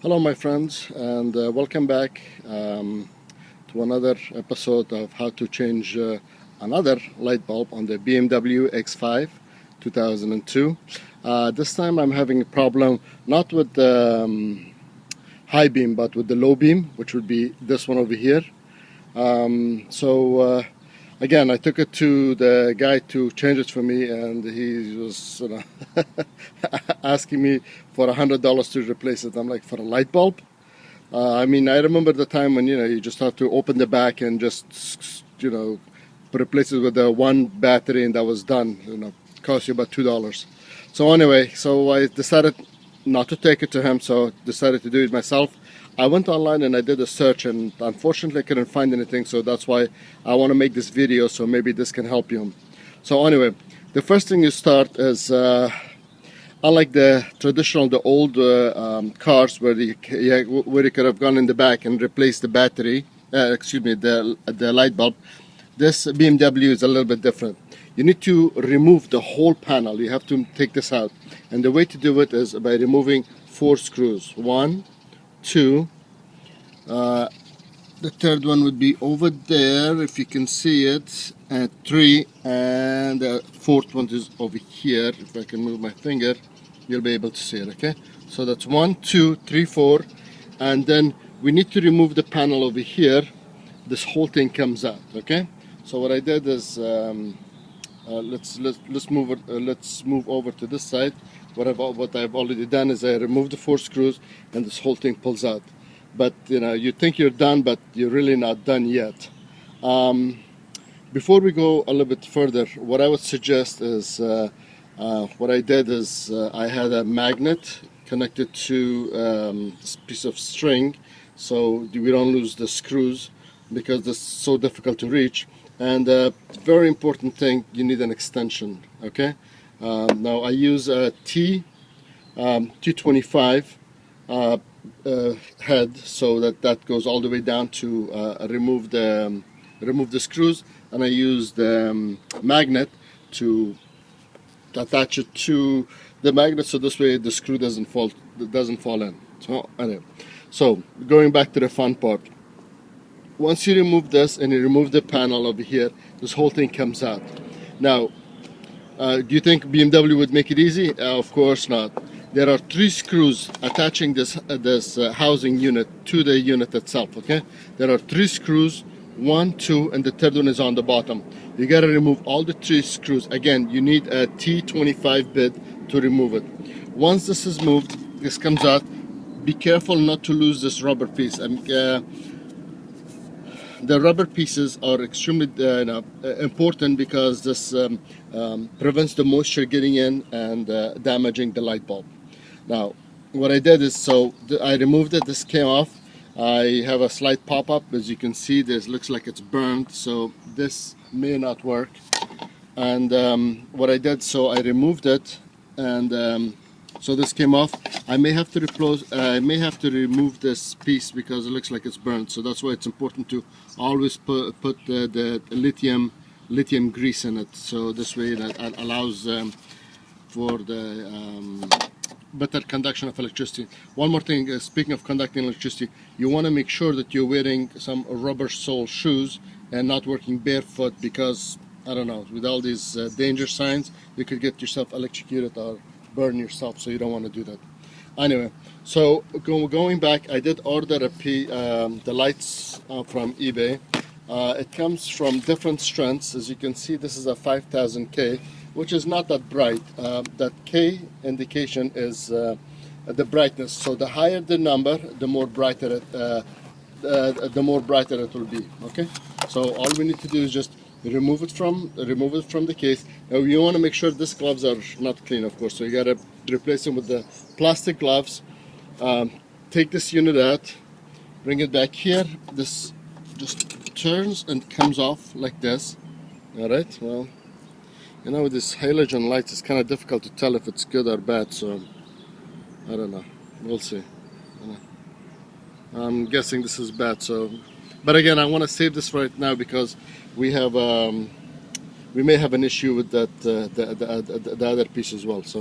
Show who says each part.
Speaker 1: Hello my friends, and welcome back to another episode of how to change another light bulb on the BMW X5 2002. This time I'm having a problem not with the high beam but with the low beam, which would be this one over here. Again, I took it to the guy to change it for me, and he was asking me for $100 to replace it. I'm like, for a light bulb? I remember the time when you just have to open the back and just replace it with the one battery, and that was done. It cost you about $2. So anyway, so I decided not to take it to him, so decided to do it myself. I went online and I did a search, and unfortunately I couldn't find anything, so that's why I want to make this video, so maybe this can help you. So anyway, the first thing you start is unlike the traditional, the old cars where you could have gone in the back and replaced the battery, the light bulb. This BMW is a little bit different. You need to remove the whole panel. You have to take this out, and the way to do it is by removing 4 screws. 1, 2, the third one would be over there if you can see it, and 3, and the fourth one is over here. If I can move my finger, you'll be able to see it. Okay, so that's 1, 2, 3, 4, and then we need to remove the panel over here. This whole thing comes out. Okay, so what I did is let's move over to this side. What I've already done is I removed the 4 screws, and this whole thing pulls out. But you think you're done, but you're really not done yet. Before we go a little bit further, what I would suggest is what I did is I had a magnet connected to this piece of string, so we don't lose the screws, because this is so difficult to reach. And very important thing, you need an extension. Okay. Now I use a T25 head, so that goes all the way down to remove the screws, and I use the magnet to attach it to the magnet, so this way the screw doesn't fall in. So anyway, so going back to the fun part. Once you remove this and you remove the panel over here, this whole thing comes out. Now, do you think BMW would make it easy? Of course not. There are 3 screws attaching this housing unit to the unit itself. Okay, there are 3 screws, 1, 2, and the third one is on the bottom. You got to remove all the 3 screws. Again, you need a T25 bit to remove it. Once this is moved, this comes out. Be careful not to lose this rubber piece. The rubber pieces are extremely important, because this prevents the moisture getting in and damaging the light bulb. Now, what I did is, I removed it. This came off. I have a slight pop-up. As you can see, this looks like it's burned, so this may not work. And what I did, so I removed it, and so this came off. I may have to remove this piece because it looks like it's burnt. So that's why it's important to always put the lithium grease in it. So this way that allows for the better conduction of electricity. One more thing, speaking of conducting electricity, you want to make sure that you're wearing some rubber sole shoes and not working barefoot, because I don't know, with all these danger signs, you could get yourself electrocuted or burn yourself, so you don't want to do that. Anyway, so going back, I did order the lights from eBay. It comes from different strengths. As you can see, this is a 5000K, which is not that bright. That K indication is the brightness. So the higher the number, the more brighter it will be. Okay. So all we need to do is just remove it from the case. Now you want to make sure these gloves are not clean, of course, so you got to replace them with the plastic gloves. Take this unit out, bring it back here. This just turns and comes off like this. Alright, well, with this halogen lights, it's kind of difficult to tell if it's good or bad, so I don't know, we'll see. I'm guessing this is bad, so, but again, I want to save this right now, because we may have an issue with that the other piece as well. So